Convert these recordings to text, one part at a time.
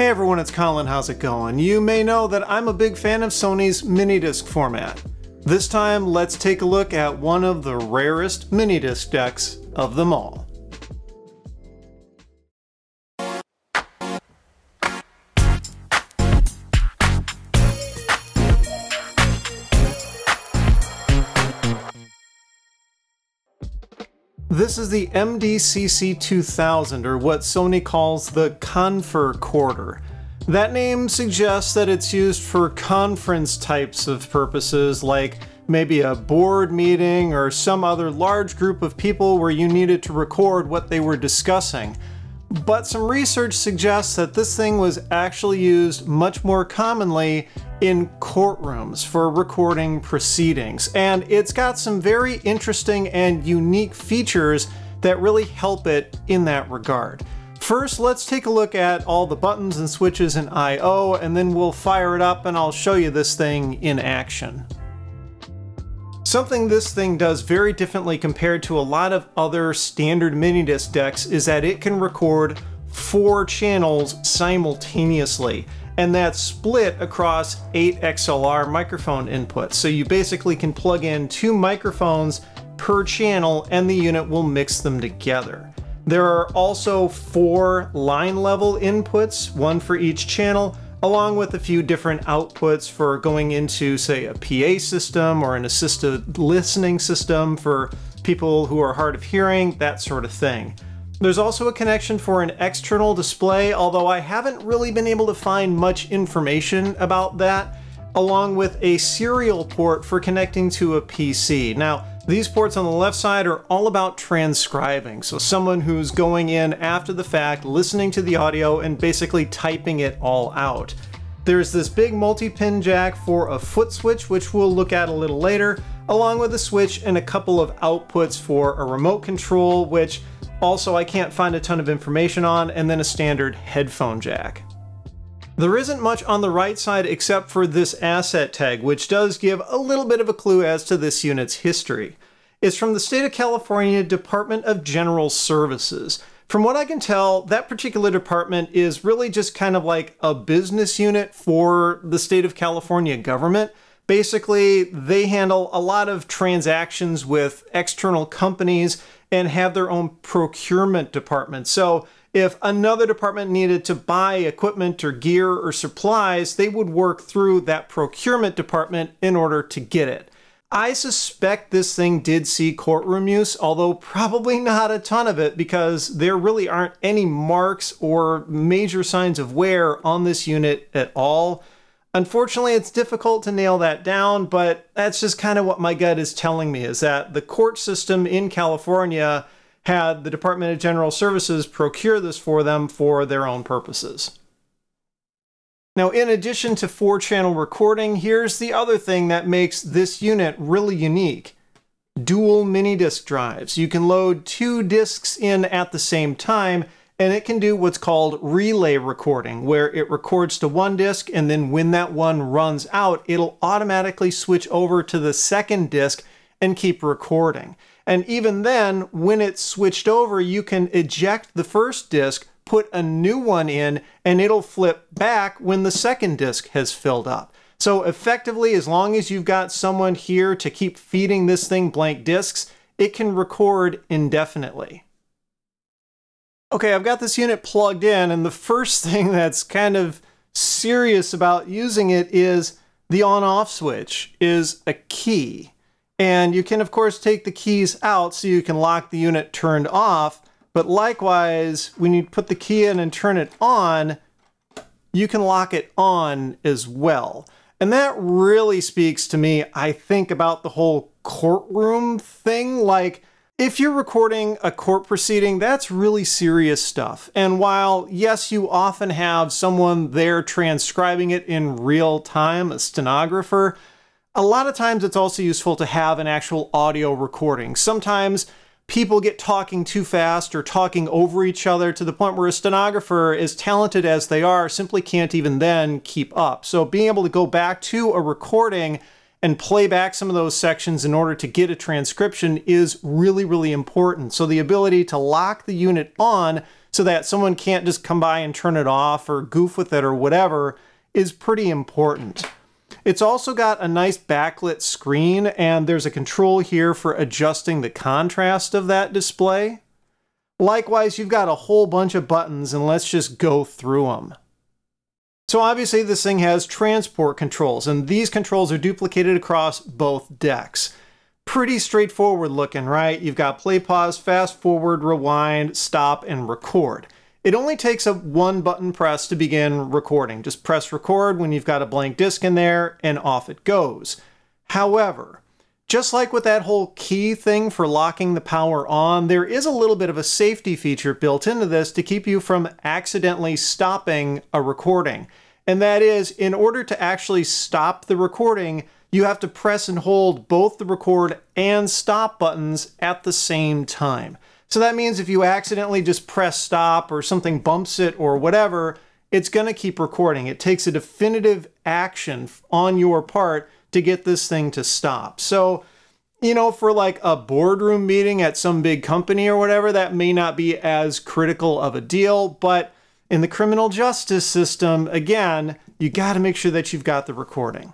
Hey everyone, it's Colin. How's it going? You may know that I'm a big fan of Sony's MiniDisc format. This time, let's take a look at one of the rarest MiniDisc decks of them all. This is the Mdct 2000, or what Sony calls the Confer Quarter. That name suggests that it's used for conference types of purposes, like maybe a board meeting or some other large group of people where you needed to record what they were discussing. But some research suggests that this thing was actually used much more commonly in courtrooms for recording proceedings, and it's got some very interesting and unique features that really help it in that regard. First, let's take a look at all the buttons and switches in I/O, and then we'll fire it up and I'll show you this thing in action. Something this thing does very differently compared to a lot of other standard MiniDisc decks is that it can record 4 channels simultaneously, and that's split across 8 XLR microphone inputs. So you basically can plug in 2 microphones per channel and the unit will mix them together. There are also 4 line level inputs, 1 for each channel, along with a few different outputs for going into, say, a PA system or an assisted listening system for people who are hard of hearing, that sort of thing. There's also a connection for an external display, although I haven't really been able to find much information about that, along with a serial port for connecting to a PC. Now, these ports on the left side are all about transcribing, so someone who's going in after the fact, listening to the audio, and basically typing it all out. There's this big multi-pin jack for a foot switch, which we'll look at a little later, along with a switch and a couple of outputs for a remote control, which also I can't find a ton of information on, and then a standard headphone jack. There isn't much on the right side except for this asset tag, which does give a little bit of a clue as to this unit's history. It's from the State of California Department of General Services. From what I can tell, that particular department is really just kind of like a business unit for the State of California government. Basically, they handle a lot of transactions with external companies and have their own procurement department. So if another department needed to buy equipment or gear or supplies, they would work through that procurement department in order to get it. I suspect this thing did see courtroom use, although probably not a ton of it because there really aren't any marks or major signs of wear on this unit at all. Unfortunately, it's difficult to nail that down, but that's just kind of what my gut is telling me, is that the court system in California had the Department of General Services procure this for them for their own purposes. Now, in addition to 4-channel recording, here's the other thing that makes this unit really unique. Dual mini-disc drives. You can load 2 discs in at the same time, and it can do what's called relay recording, where it records to one disc, and then when that one runs out, it'll automatically switch over to the second disc and keep recording. And even then, when it's switched over, you can eject the first disc, put a new one in, and it'll flip back when the second disc has filled up. So effectively, as long as you've got someone here to keep feeding this thing blank discs, it can record indefinitely. Okay, I've got this unit plugged in, and the first thing that's kind of serious about using it is the on-off switch is a key. And you can, of course, take the keys out so you can lock the unit turned off, but likewise, when you put the key in and turn it on, you can lock it on as well. And that really speaks to me, I think, about the whole courtroom thing. Like, if you're recording a court proceeding, that's really serious stuff. And while, yes, you often have someone there transcribing it in real time, a stenographer, a lot of times it's also useful to have an actual audio recording. Sometimes people get talking too fast or talking over each other to the point where a stenographer, as talented as they are, simply can't even then keep up. So being able to go back to a recording and play back some of those sections in order to get a transcription is really, really important. So the ability to lock the unit on so that someone can't just come by and turn it off or goof with it or whatever, is pretty important. It's also got a nice backlit screen, and there's a control here for adjusting the contrast of that display. Likewise, you've got a whole bunch of buttons, and let's just go through them. So obviously this thing has transport controls, and these controls are duplicated across both decks. Pretty straightforward looking, right? You've got play, pause, fast forward, rewind, stop, and record. It only takes a one button press to begin recording. Just press record when you've got a blank disc in there, and off it goes. However, just like with that whole key thing for locking the power on, there is a little bit of a safety feature built into this to keep you from accidentally stopping a recording. And that is, in order to actually stop the recording, you have to press and hold both the record and stop buttons at the same time. So that means if you accidentally just press stop or something bumps it or whatever, it's going to keep recording. It takes a definitive action on your part to get this thing to stop. So, you know, for like a boardroom meeting at some big company or whatever, that may not be as critical of a deal, but in the criminal justice system, again, you got to make sure that you've got the recording.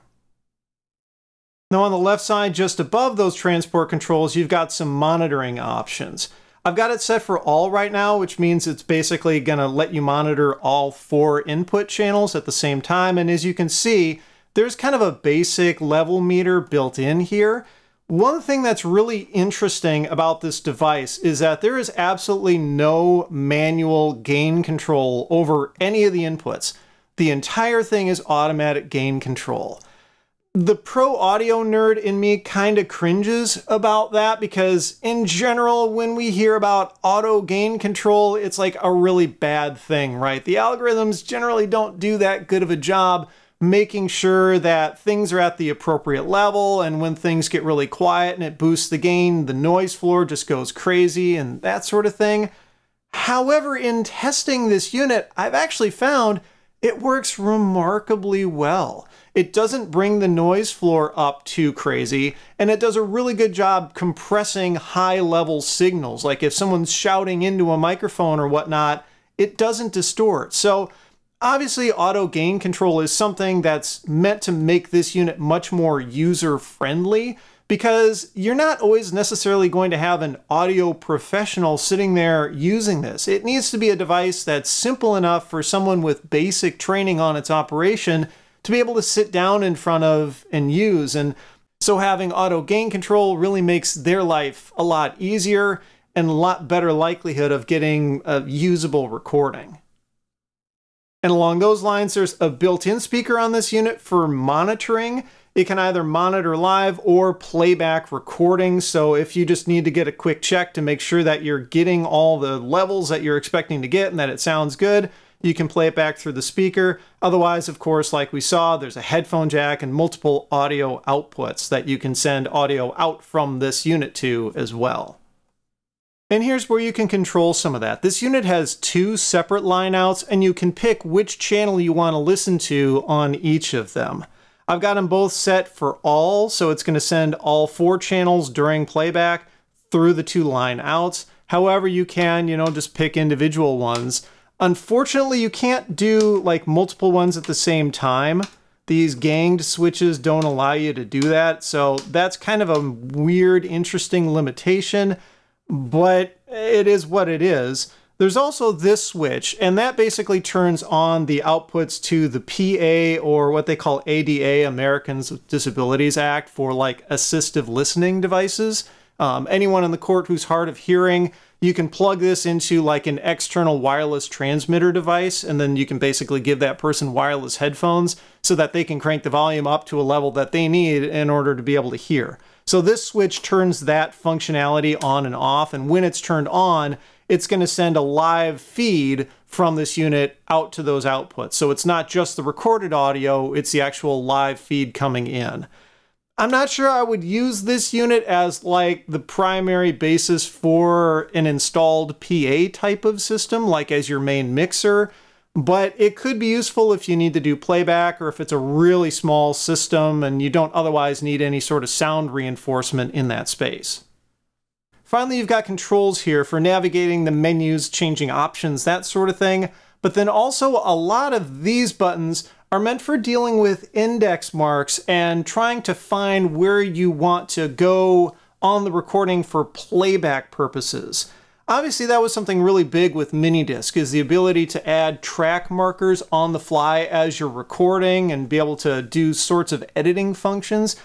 Now on the left side, just above those transport controls, you've got some monitoring options. I've got it set for all right now, which means it's basically going to let you monitor all 4 input channels at the same time. And as you can see, there's kind of a basic level meter built in here. One thing that's really interesting about this device is that there is absolutely no manual gain control over any of the inputs. The entire thing is automatic gain control. The pro audio nerd in me kind of cringes about that because in general, when we hear about auto gain control, it's like a really bad thing, right? The algorithms generally don't do that good of a job making sure that things are at the appropriate level, and when things get really quiet and it boosts the gain, the noise floor just goes crazy and that sort of thing. However, in testing this unit, I've actually found it works remarkably well. It doesn't bring the noise floor up too crazy, and it does a really good job compressing high-level signals. Like if someone's shouting into a microphone or whatnot, it doesn't distort. So obviously auto gain control is something that's meant to make this unit much more user-friendly, because you're not always necessarily going to have an audio professional sitting there using this. It needs to be a device that's simple enough for someone with basic training on its operation to be able to sit down in front of and use. And so having auto gain control really makes their life a lot easier and a lot better likelihood of getting a usable recording. And along those lines, there's a built-in speaker on this unit for monitoring. It can either monitor live or playback recording. So if you just need to get a quick check to make sure that you're getting all the levels that you're expecting to get and that it sounds good, you can play it back through the speaker. Otherwise, of course, like we saw, there's a headphone jack and multiple audio outputs that you can send audio out from this unit to as well. And here's where you can control some of that. This unit has 2 separate line outs, and you can pick which channel you want to listen to on each of them. I've got them both set for all, so it's going to send all 4 channels during playback through the 2 line outs. However, you can, just pick individual ones. Unfortunately, you can't do like multiple ones at the same time. These ganged switches don't allow you to do that, so that's kind of a weird, interesting limitation, but it is what it is. There's also this switch, and that basically turns on the outputs to the PA, or what they call ADA, Americans with Disabilities Act, for like assistive listening devices. Anyone in the court who's hard of hearing, you can plug this into like an external wireless transmitter device, and then you can basically give that person wireless headphones so that they can crank the volume up to a level that they need in order to be able to hear. So this switch turns that functionality on and off, and when it's turned on, it's going to send a live feed from this unit out to those outputs. So it's not just the recorded audio, it's the actual live feed coming in. I'm not sure I would use this unit as like the primary basis for an installed PA type of system, like as your main mixer, but it could be useful if you need to do playback, or if it's a really small system and you don't otherwise need any sort of sound reinforcement in that space. Finally, you've got controls here for navigating the menus, changing options, that sort of thing. But then also a lot of these buttons are meant for dealing with index marks and trying to find where you want to go on the recording for playback purposes. Obviously, that was something really big with MiniDisc, is the ability to add track markers on the fly as you're recording and be able to do sorts of editing functions.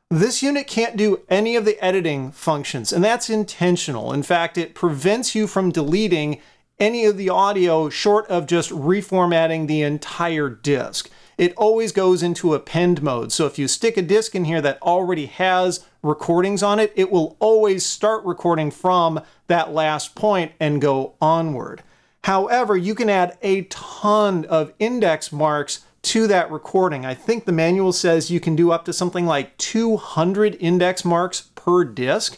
This unit can't do any of the editing functions, and that's intentional. In fact, it prevents you from deleting any of the audio short of just reformatting the entire disk. It always goes into append mode, so if you stick a disk in here that already has recordings on it, it will always start recording from that last point and go onward. However, you can add a ton of index marks to that recording. I think the manual says you can do up to something like 200 index marks per disk.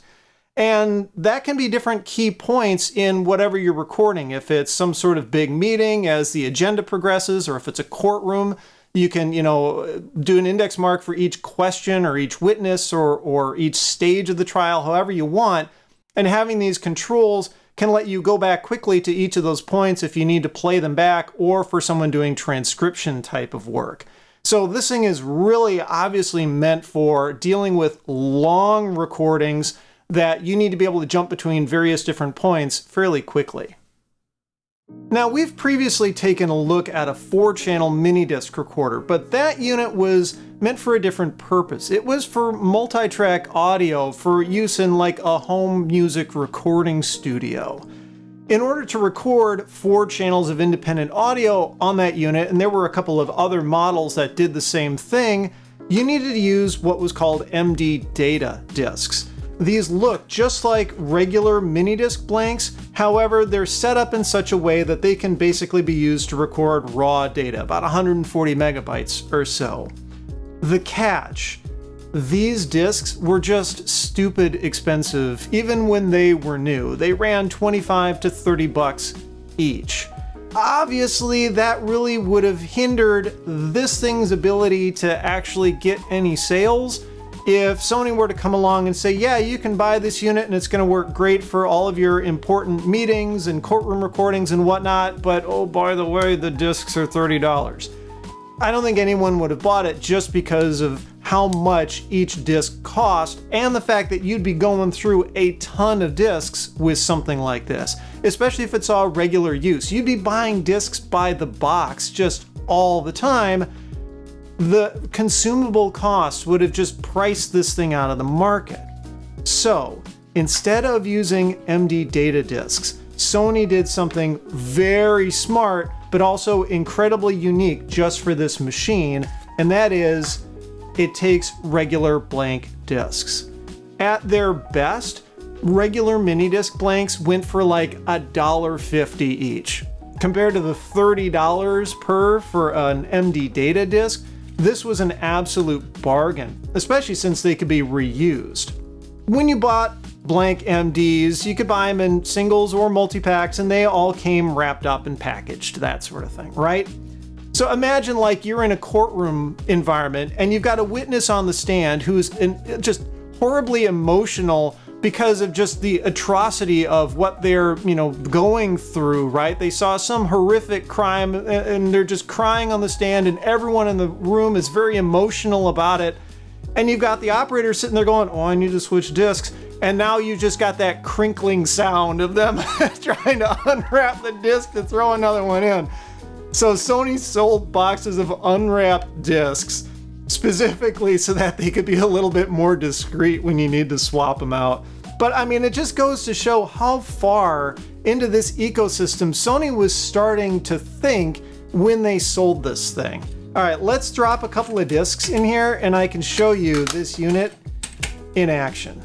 And that can be different key points in whatever you're recording. If it's some sort of big meeting as the agenda progresses, or if it's a courtroom, you can, do an index mark for each question or each witness or each stage of the trial, however you want. And having these controls can let you go back quickly to each of those points if you need to play them back, or for someone doing transcription type of work. So this thing is really obviously meant for dealing with long recordings that you need to be able to jump between various different points fairly quickly. Now, we've previously taken a look at a 4-channel MiniDisc recorder, but that unit was meant for a different purpose. It was for multi-track audio for use in like a home music recording studio. In order to record 4 channels of independent audio on that unit, and there were a couple of other models that did the same thing, you needed to use what was called Mdct discs. These look just like regular MiniDisc blanks, however, they're set up in such a way that they can basically be used to record raw data, about 140 megabytes or so. The catch: these discs were just stupid expensive, even when they were new. They ran 25 to 30 bucks each. Obviously, that really would have hindered this thing's ability to actually get any sales. If Sony were to come along and say, yeah, you can buy this unit and it's going to work great for all of your important meetings and courtroom recordings and whatnot, but oh, by the way, the discs are $30. I don't think anyone would have bought it just because of how much each disc cost and the fact that you'd be going through a ton of discs with something like this, especially if it's all regular use. You'd be buying discs by the box just all the time. The consumable cost would have just priced this thing out of the market. So instead of using Mdct discs, Sony did something very smart, but also incredibly unique just for this machine, and that is, it takes regular blank discs. At their best, regular MiniDisc blanks went for like $1.50 each. Compared to the $30 per for an Mdct disc, this was an absolute bargain, especially since they could be reused. When you bought blank MDs, you could buy them in singles or multi-packs, and they all came wrapped up and packaged, that sort of thing, right? So imagine like you're in a courtroom environment and you've got a witness on the stand who's just horribly emotional because of just the atrocity of what they're, going through, right? They saw some horrific crime and they're just crying on the stand, and everyone in the room is very emotional about it. And you've got the operator sitting there going, oh, I need to switch discs. And now you just got that crinkling sound of them trying to unwrap the disc to throw another one in. So Sony sold boxes of unwrapped discs specifically so that they could be a little bit more discreet when you need to swap them out. But I mean, it just goes to show how far into this ecosystem Sony was starting to think when they sold this thing. All right, let's drop a couple of discs in here and I can show you this unit in action.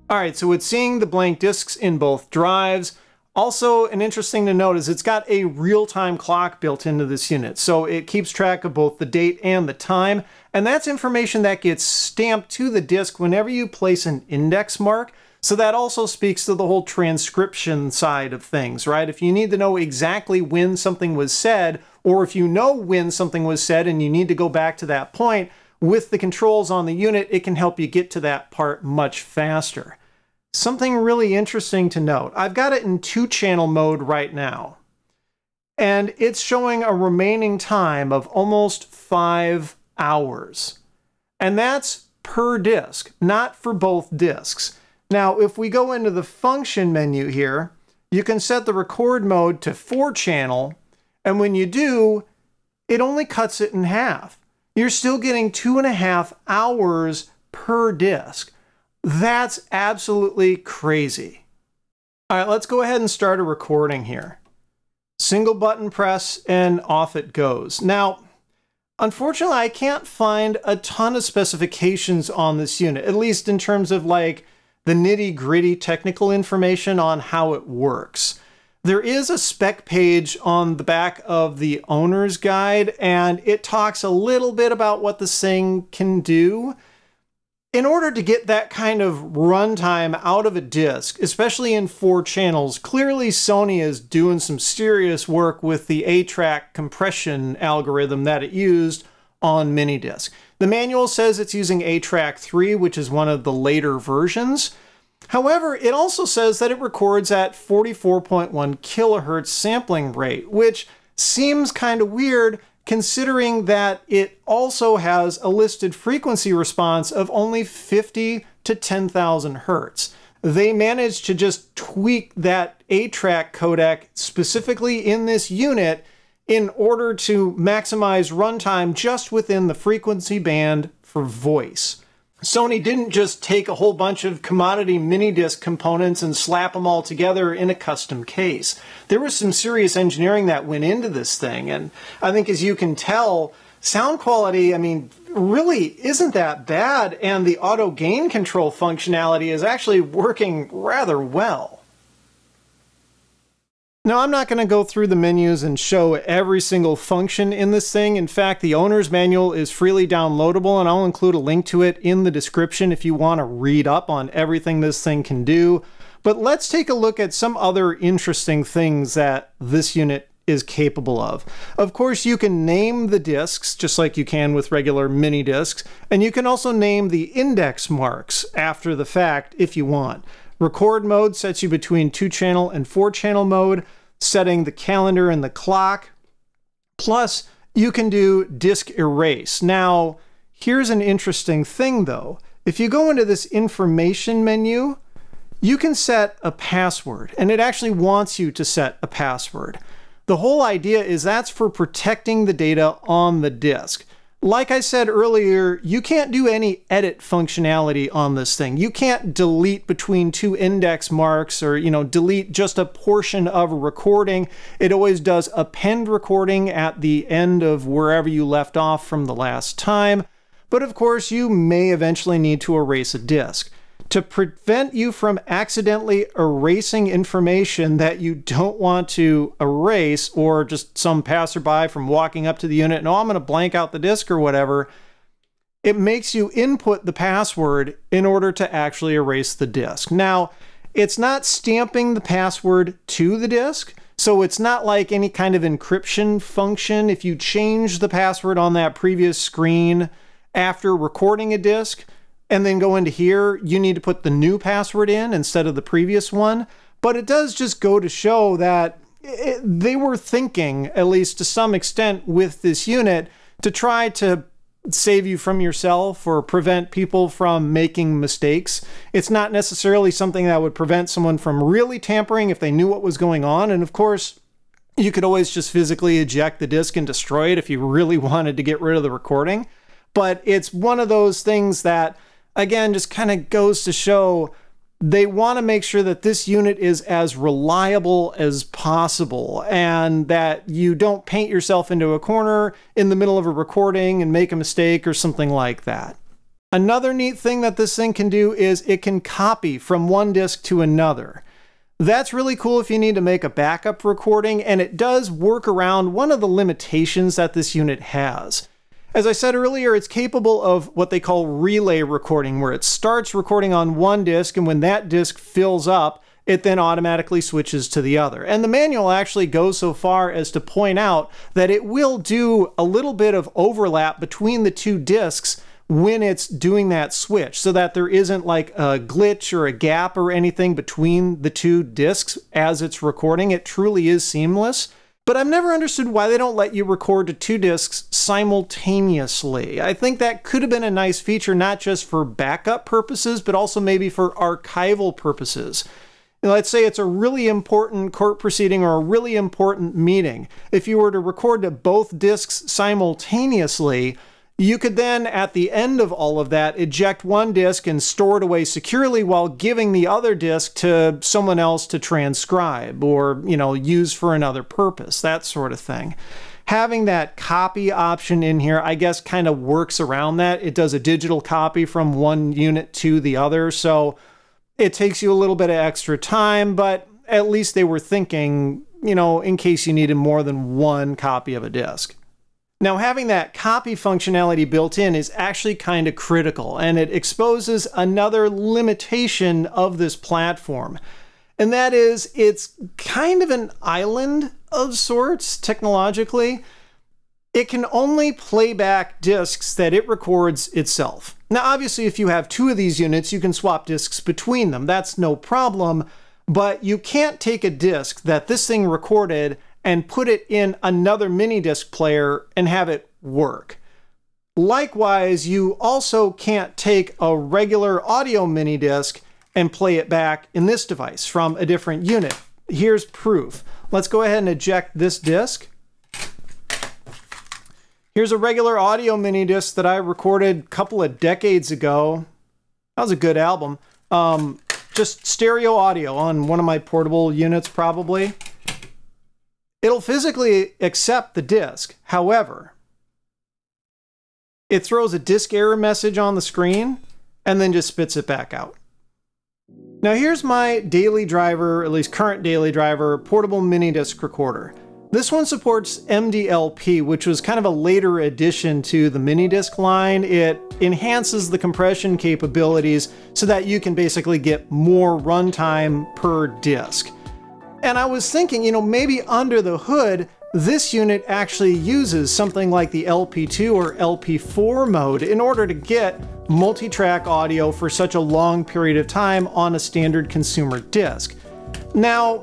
All right, so it's seeing the blank discs in both drives. Also, an interesting to note is it's got a real-time clock built into this unit, so it keeps track of both the date and the time, and that's information that gets stamped to the disk whenever you place an index mark. So that also speaks to the whole transcription side of things, right? If you need to know exactly when something was said, or if you know when something was said and you need to go back to that point, with the controls on the unit, it can help you get to that part much faster. something really interesting to note. I've got it in 2-channel mode right now, and it's showing a remaining time of almost 5 hours. And that's per disc, not for both discs. Now, if we go into the function menu here, you can set the record mode to 4-channel, and when you do, it only cuts it in half. You're still getting 2.5 hours per disc. That's absolutely crazy. All right, let's go ahead and start a recording here. Single button press and off it goes. Now, unfortunately, I can't find a ton of specifications on this unit, at least in terms of like the nitty-gritty technical information on how it works. There is a spec page on the back of the owner's guide, and it talks a little bit about what this thing can do. In order to get that kind of runtime out of a disc, especially in 4 channels, clearly Sony is doing some serious work with the A-track compression algorithm that it used on MiniDisc. The manual says it's using A-track 3, which is one of the later versions. However, it also says that it records at 44.1 kilohertz sampling rate, which seems kind of weird considering that it also has a listed frequency response of only 50 to 10,000 hertz. They managed to just tweak that A-track codec specifically in this unit in order to maximize runtime just within the frequency band for voice. Sony didn't just take a whole bunch of commodity MiniDisc components and slap them all together in a custom case. There was some serious engineering that went into this thing, and I think as you can tell, sound quality, I mean, really isn't that bad, and the auto gain control functionality is actually working rather well. Now, I'm not going to go through the menus and show every single function in this thing. In fact, the owner's manual is freely downloadable, and I'll include a link to it in the description if you want to read up on everything this thing can do. But let's take a look at some other interesting things that this unit is capable of. Of course, you can name the discs, just like you can with regular mini discs, and you can also name the index marks after the fact if you want. Record mode sets you between 2-channel and 4-channel mode, setting the calendar and the clock. Plus, you can do disk erase. Now, here's an interesting thing though. If you go into this information menu, you can set a password, and it actually wants you to set a password. The whole idea is that's for protecting the data on the disk. Like I said earlier, you can't do any edit functionality on this thing. You can't delete between 2 index marks or, delete just a portion of a recording. It always does append recording at the end of wherever you left off from the last time. But of course, you may eventually need to erase a disk. To prevent you from accidentally erasing information that you don't want to erase, or just some passerby from walking up to the unit and, oh, I'm going to blank out the disk or whatever, it makes you input the password in order to actually erase the disk. Now, it's not stamping the password to the disk, so it's not like any kind of encryption function. If you change the password on that previous screen after recording a disk, and then go into here, you need to put the new password in instead of the previous one. But it does just go to show that they were thinking, at least to some extent with this unit, to try to save you from yourself or prevent people from making mistakes. It's not necessarily something that would prevent someone from really tampering if they knew what was going on. And of course, you could always just physically eject the disk and destroy it if you really wanted to get rid of the recording. But it's one of those things that, again, just kind of goes to show they want to make sure that this unit is as reliable as possible and that you don't paint yourself into a corner in the middle of a recording and make a mistake or something like that. Another neat thing that this thing can do is it can copy from one disk to another. That's really cool if you need to make a backup recording, and it does work around one of the limitations that this unit has. As I said earlier, it's capable of what they call relay recording, where it starts recording on one disk, and when that disk fills up, it then automatically switches to the other. And the manual actually goes so far as to point out that it will do a little bit of overlap between the 2 disks when it's doing that switch, so that there isn't like a glitch or a gap or anything between the two discs as it's recording. It truly is seamless. But I've never understood why they don't let you record to two discs simultaneously. I think that could have been a nice feature, not just for backup purposes, but also maybe for archival purposes. Let's say it's a really important court proceeding or a really important meeting. If you were to record to both discs simultaneously, you could then, at the end of all of that, eject one disc and store it away securely while giving the other disc to someone else to transcribe or, use for another purpose, that sort of thing. Having that copy option in here, I guess, kind of works around that. It does a digital copy from one unit to the other, so it takes you a little bit of extra time, but at least they were thinking, in case you needed more than one copy of a disc. Now, having that copy functionality built in is actually kind of critical, and it exposes another limitation of this platform. And that is, it's kind of an island of sorts, technologically. It can only play back discs that it records itself. Now, obviously, if you have two of these units, you can swap discs between them. That's no problem, but you can't take a disc that this thing recorded and put it in another MiniDisc player and have it work. Likewise, you also can't take a regular audio MiniDisc and play it back in this device from a different unit. Here's proof. Let's go ahead and eject this disc. Here's a regular audio MiniDisc that I recorded a couple of decades ago. That was a good album. Just stereo audio on one of my portable units, probably. It'll physically accept the disc. However, it throws a disk error message on the screen and then just spits it back out. Now here's my daily driver, at least current daily driver, portable MiniDisc recorder. This one supports MDLP, which was kind of a later addition to the MiniDisc line. It enhances the compression capabilities so that you can basically get more runtime per disc. And I was thinking, maybe under the hood, this unit actually uses something like the LP2 or LP4 mode in order to get multi-track audio for such a long period of time on a standard consumer disc. Now,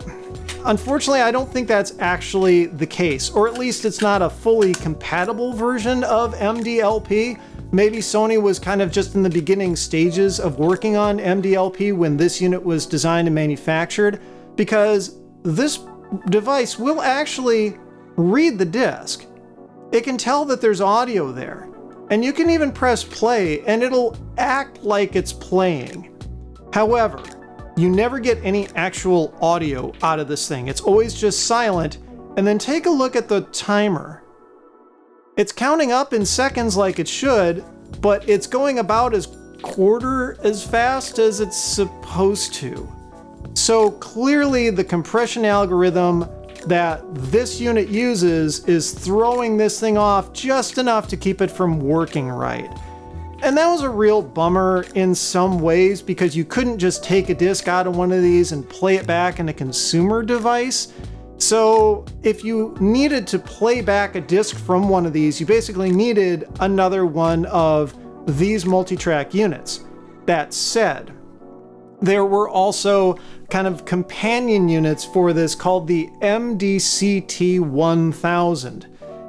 unfortunately, I don't think that's actually the case, or at least it's not a fully compatible version of MDLP. Maybe Sony was kind of just in the beginning stages of working on MDLP when this unit was designed and manufactured, because this device will actually read the disc. It can tell that there's audio there, and you can even press play and it'll act like it's playing. However, you never get any actual audio out of this thing. It's always just silent. And then take a look at the timer. It's counting up in seconds like it should, but it's going about as quarter as fast as it's supposed to. So clearly the compression algorithm that this unit uses is throwing this thing off just enough to keep it from working right. And that was a real bummer in some ways, because you couldn't just take a disc out of one of these and play it back in a consumer device. So if you needed to play back a disc from one of these, you basically needed another one of these multi-track units. That said, there were also kind of companion units for this called the Mdct 1000.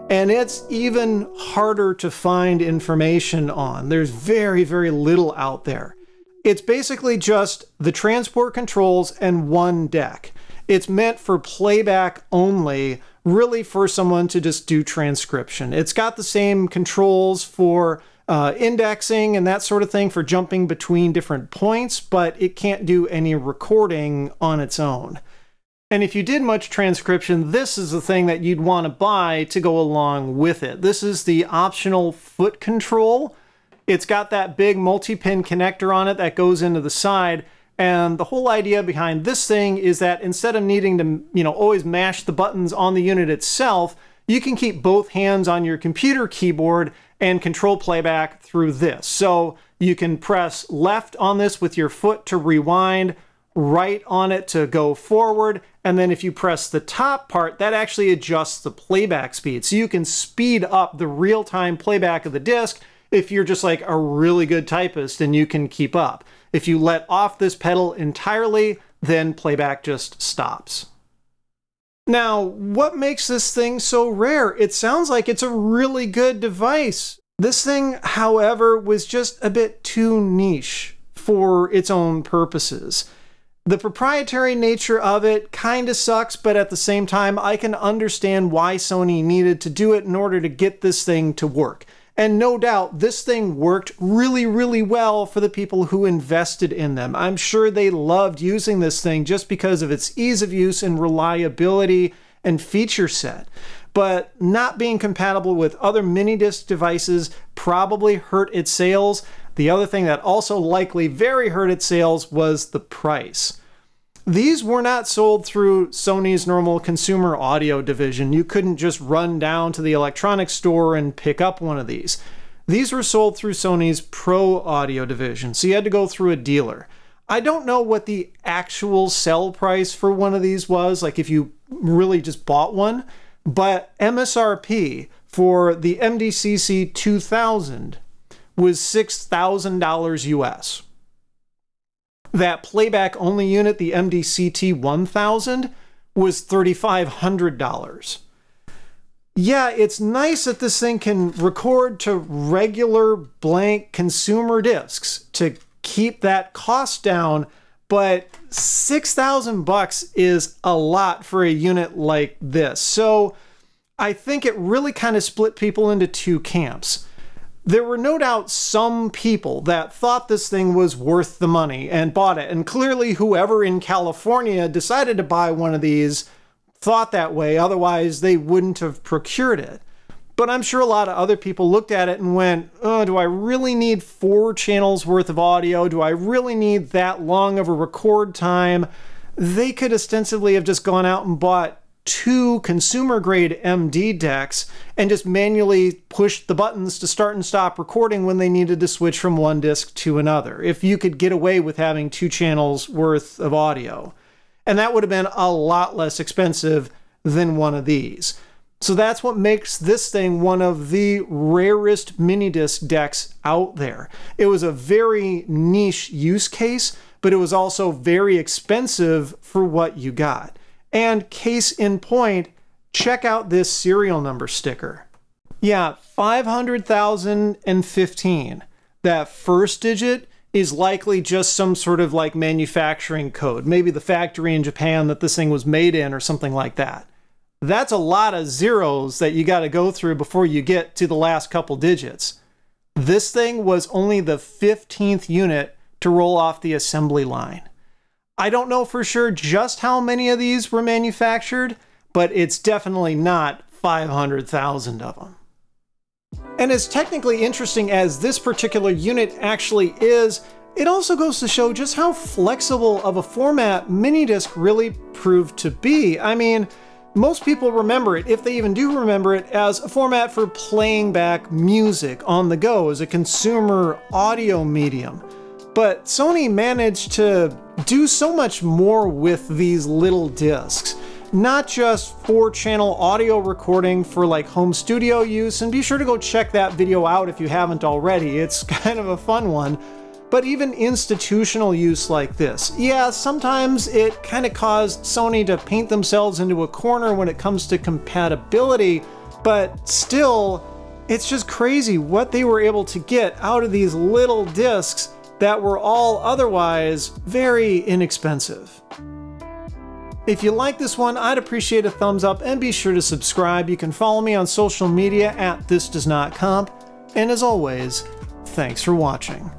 And it's even harder to find information on. There's very, very little out there. It's basically just the transport controls and one deck. It's meant for playback only, really for someone to just do transcription. It's got the same controls for indexing and that sort of thing for jumping between different points, but it can't do any recording on its own. And if you did much transcription, this is the thing that you'd want to buy to go along with it. This is the optional foot control. It's got that big multi-pin connector on it that goes into the side. And the whole idea behind this thing is that instead of needing to, always mash the buttons on the unit itself, you can keep both hands on your computer keyboard and control playback through this. So you can press left on this with your foot to rewind, right on it to go forward, and then if you press the top part, that actually adjusts the playback speed. So you can speed up the real-time playback of the disc if you're just like a really good typist and you can keep up. If you let off this pedal entirely, then playback just stops. Now, what makes this thing so rare? It sounds like it's a really good device. This thing, however, was just a bit too niche for its own purposes. The proprietary nature of it kind of sucks, but at the same time, I can understand why Sony needed to do it in order to get this thing to work. And no doubt, this thing worked really, really well for the people who invested in them. I'm sure they loved using this thing just because of its ease of use and reliability and feature set. But not being compatible with other MiniDisc devices probably hurt its sales. The other thing that also likely very hurt its sales was the price. These were not sold through Sony's normal consumer audio division. You couldn't just run down to the electronics store and pick up one of these. These were sold through Sony's Pro Audio division, so you had to go through a dealer. I don't know what the actual sell price for one of these was, like if you really just bought one, but MSRP for the MDCC 2000 was $6,000 US. That playback only unit, the MDCT 1000, was $3,500. Yeah, it's nice that this thing can record to regular blank consumer discs to keep that cost down, but $6,000 is a lot for a unit like this. So I think it really kind of split people into two camps. There were no doubt some people that thought this thing was worth the money and bought it. And clearly whoever in California decided to buy one of these thought that way, otherwise they wouldn't have procured it. But I'm sure a lot of other people looked at it and went, oh, do I really need 4 channels worth of audio? Do I really need that long of a record time? They could ostensibly have just gone out and bought 2 consumer-grade MD decks and just manually pushed the buttons to start and stop recording when they needed to switch from one disc to another, if you could get away with having 2 channels worth of audio. And that would have been a lot less expensive than one of these. So that's what makes this thing one of the rarest MiniDisc decks out there. It was a very niche use case, but it was also very expensive for what you got. And case in point, check out this serial number sticker. Yeah, 500,015. That first digit is likely just some sort of like manufacturing code, maybe the factory in Japan that this thing was made in or something like that. That's a lot of zeros that you got to go through before you get to the last couple digits. This thing was only the 15th unit to roll off the assembly line. I don't know for sure just how many of these were manufactured, but it's definitely not 500,000 of them. And as technically interesting as this particular unit actually is, it also goes to show just how flexible of a format MiniDisc really proved to be. I mean, most people remember it, if they even do remember it, as a format for playing back music on the go as a consumer audio medium. But Sony managed to do so much more with these little discs. Not just 4-channel audio recording for like home studio use, and be sure to go check that video out if you haven't already. It's kind of a fun one. But even institutional use like this. Yeah, sometimes it kind of caused Sony to paint themselves into a corner when it comes to compatibility, but still, it's just crazy what they were able to get out of these little discs that were all otherwise very inexpensive. If you like this one, I'd appreciate a thumbs up and be sure to subscribe. You can follow me on social media at thisdoesnotcomp. And as always, thanks for watching.